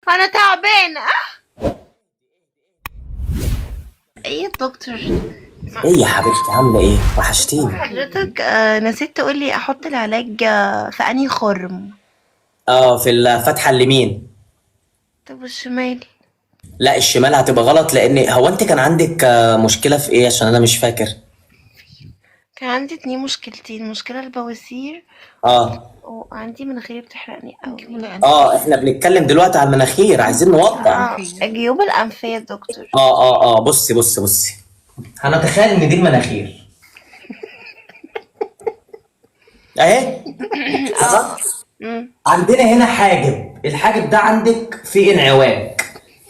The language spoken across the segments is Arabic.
انا تعبانه. ايه يا دكتور؟ ايه يا حبيبتي عاملة ايه؟ وحشتيني. حضرتك نسيت تقولي احط العلاج في انهي خرم؟ اه، في الفتحة اليمين. طب والشمال؟ لا، الشمال هتبقى غلط، لان هو انت كان عندك مشكلة في ايه؟ عشان انا مش فاكر. كان عندي اتنين مشكلتين، مشكلة البواسير اه. وعندي مناخيري بتحرقني قوي. اه، احنا بنتكلم دلوقتي على المناخير، عايزين نوضح. الجيوب الانفية يا دكتور. بصي. هنتخيل ان دي المناخير اهي. تمام. اه. أمم. عندنا هنا حاجب، الحاجب ده عندك فيه انعواج.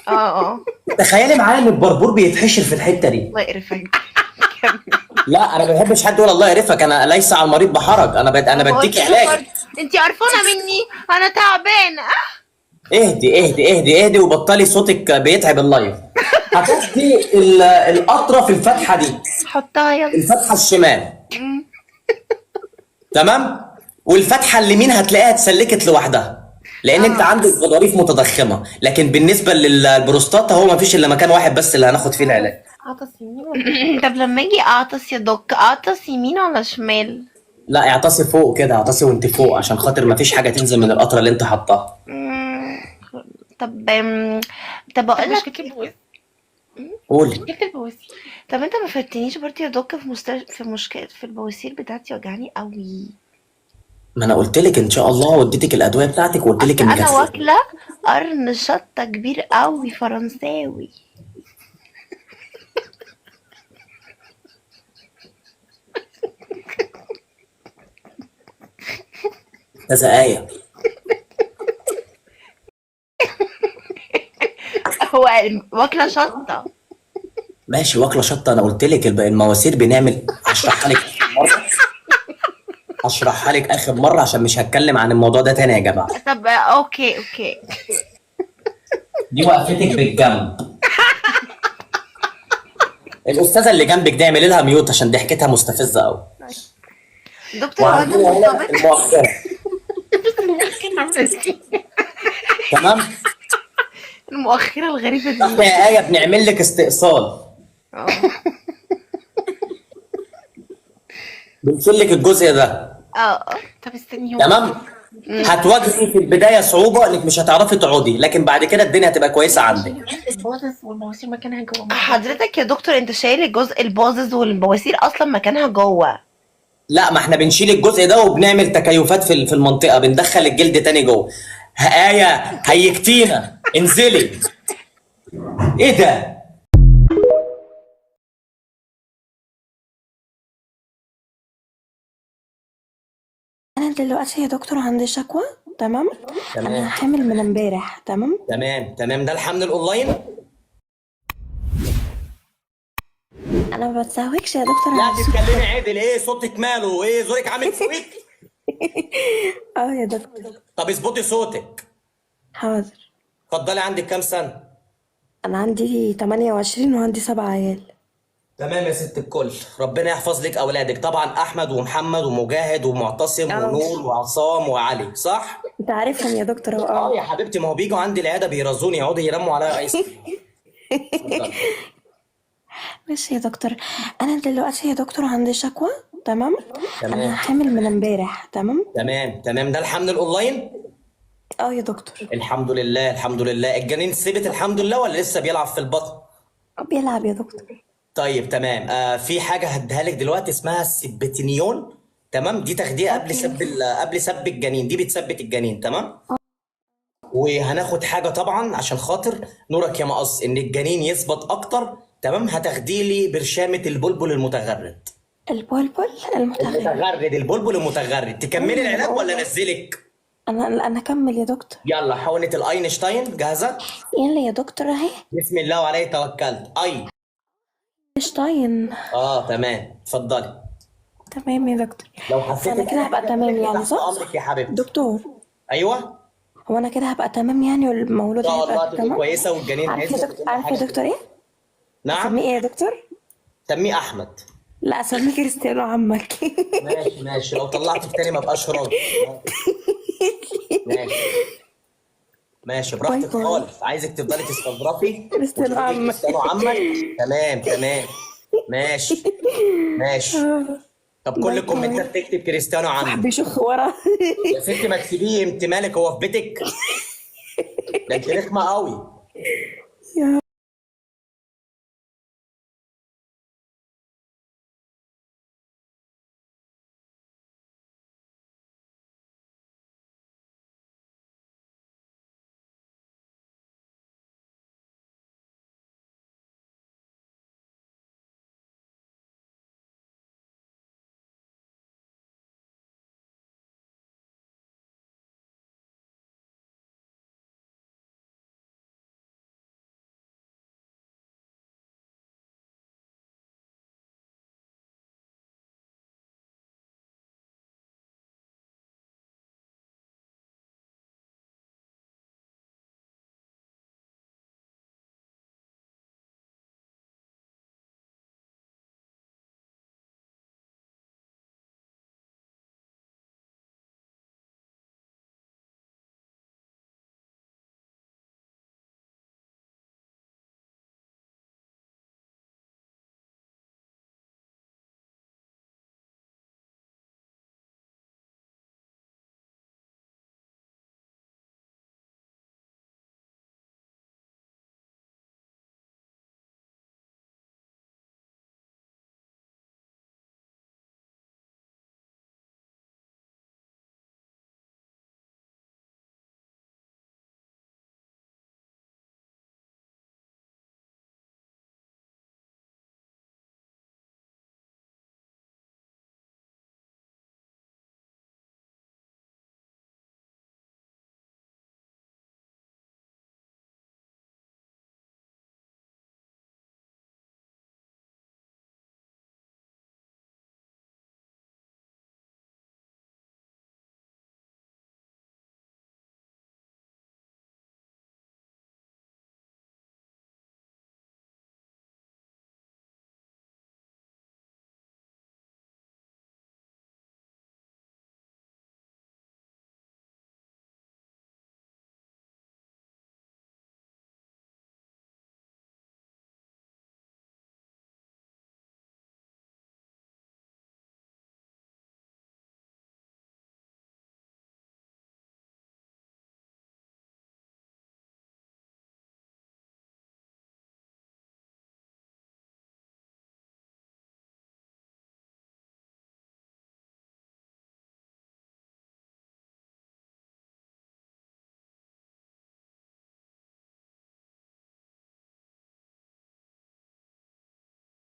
اه. تخيلي معايا ان البربور بيتحشر في الحتة دي. الله يقرفك. لا، انا ما بحبش حد يقول الله يعرفك، انا ليس على المريض بحرج، انا بديكي علاج. انتي قرفانة مني، انا تعبانة. اهدي وبطلي صوتك بيتعب اللايف. هتاخدي القطره في الفتحه دي، حطها يلا. الفتحه الشمال. أمم. تمام. والفتحه اليمين هتلاقيها اتسلكت لوحدها، لان انت عندك غضاريف متضخمه، لكن بالنسبه للبروستاتا هو ما فيش الا مكان واحد بس اللي هناخد فيه العلاج. اعطس يمين ولا طب لما اجي اعطس يا دك، اعطس يمين ولا شمال؟ لا، اعتصي فوق كده، اعتصي وانت فوق، عشان خاطر ما فيش حاجه تنزل من القطره اللي انت حطاها. مم. طب طب اقول لك قولي. مشكلة البواسير. طب انت ما فدتنيش برضه يا دوك في مشكلة في البواسير بتاعتي، وجعاني قوي. ما انا قلت لك ان شاء الله، وديتك الادويه بتاعتك وقلت لك اصل انك انا هتفوق. واكلة قرن شطة كبير قوي فرنساوي. كذا ايه. هو واكلة شطة. ماشي، واكله شطه، انا قلت لك المواسير بنعمل. هشرحها لك اخر مره عشان مش هتكلم عن الموضوع ده تاني يا جماعه. طب اوكي. دي وقفتك بالجنب. الاستاذه اللي جنبك دي اعملي لها ميوت عشان ضحكتها مستفزه قوي. دكتور هو انت وعندنا هنا مرتبط؟ المؤخره. تمام. المؤخرة الغريبة احنا دي. يا ايه بنعمل لك استئصال، اه. بنشيل لك الجزء ده. طب استني هو. تمام. هتواجهي في البدايه صعوبه انك مش هتعرفي تقعدي، لكن بعد كده الدنيا هتبقى كويسه عندك. البوزز والبواسير مكانها جوه حضرتك يا دكتور، انت شايل الجزء البوزز والبواسير اصلا مكانها جوه. لا، ما احنا بنشيل الجزء ده وبنعمل تكيفات في المنطقه، بندخل الجلد تاني جوه. آية هيكتينا انزلي. ايه ده؟ انا دلوقتي يا دكتور عندي شكوى. تمام. انا تمام حامل من امبارح. تمام. تمام، ده الحمل الاونلاين. انا ما بتساويكش يا دكتور لا على الصوت. تتكلمي عدل، ايه صوتك ماله؟ ايه زورك عامل سويت؟ اه يا دكتور. طب اظبطي صوتك. حاضر. اتفضلي، عندك كام سنه؟ انا عندي 28 وعندي 7 عيال. تمام يا ست الكل، ربنا يحفظ لك اولادك، طبعا احمد ومحمد ومجاهد ومعتصم اه ونور وعصام وعلي، صح؟ انت عارفهم يا دكتور اهو. اه يا حبيبتي، ما هو بيجوا عندي العياده بيرزوني، يقعدوا يرموا عليا ايس كريم. اتفضلي. ماشي يا دكتور. انا دلوقتي يا دكتور عندي شكوى. تمام. انا تمام حامل من امبارح. تمام. تمام، ده الحمل الاونلاين. اه يا دكتور. الحمد لله، الجنين ثبت الحمد لله ولا لسه بيلعب في البطن؟ بيلعب يا دكتور. طيب تمام. في حاجه هديها لك دلوقتي اسمها السبتينيون. تمام، دي تاخديها اوكي. قبل سب الجنين، دي بتثبت الجنين. تمام. وهناخد حاجه طبعا عشان خاطر نورك يا مقص ان الجنين يثبت اكتر. تمام، هتاخدي لي برشامه البلبل المتغرد. البلبل المتغير. البلبل المتغرد، تكملي العلاج ولا انزلك؟ انا اكمل يا دكتور. يلا، حقنه الاينشتاين جاهزه؟ يلا يا دكتور اهي. بسم الله وعليه توكلت. شتاين. تمام، اتفضلي. تمام يا دكتور. لو حسيت انا كده هبقى تمام يعني تحت صح؟ امرك يا حبيبتي. دكتور، ايوه. هو انا كده هبقى تمام يعني ان والمولود شاء الله هيبقى هتبقي تمام؟ كويسه والجنين عارف يا هيثبت دكتور، وكل عارف يا حاجه دكتور تمام. ايه؟ اسميه نعم. ايه يا دكتور؟ سميه احمد. لا اسميه كريستيانو عمك. ماشي، لو طلعت في تاني ما ابقاش راجل. ماشي. ماشي. ماشي باي براحتك باي. خالص، عايزك تفضلي تستظرفي كريستيانو وتقولي عمك. كريستيانو عمك. تمام تمام. ماشي ماشي. طب كل باي الكومنتات باي. تكتب كريستيانو صاحبي عمك. شخ ورا. يا ستي ما تسيبيه، انت مالك، هو في بيتك؟ ده انت رخمه قوي. يا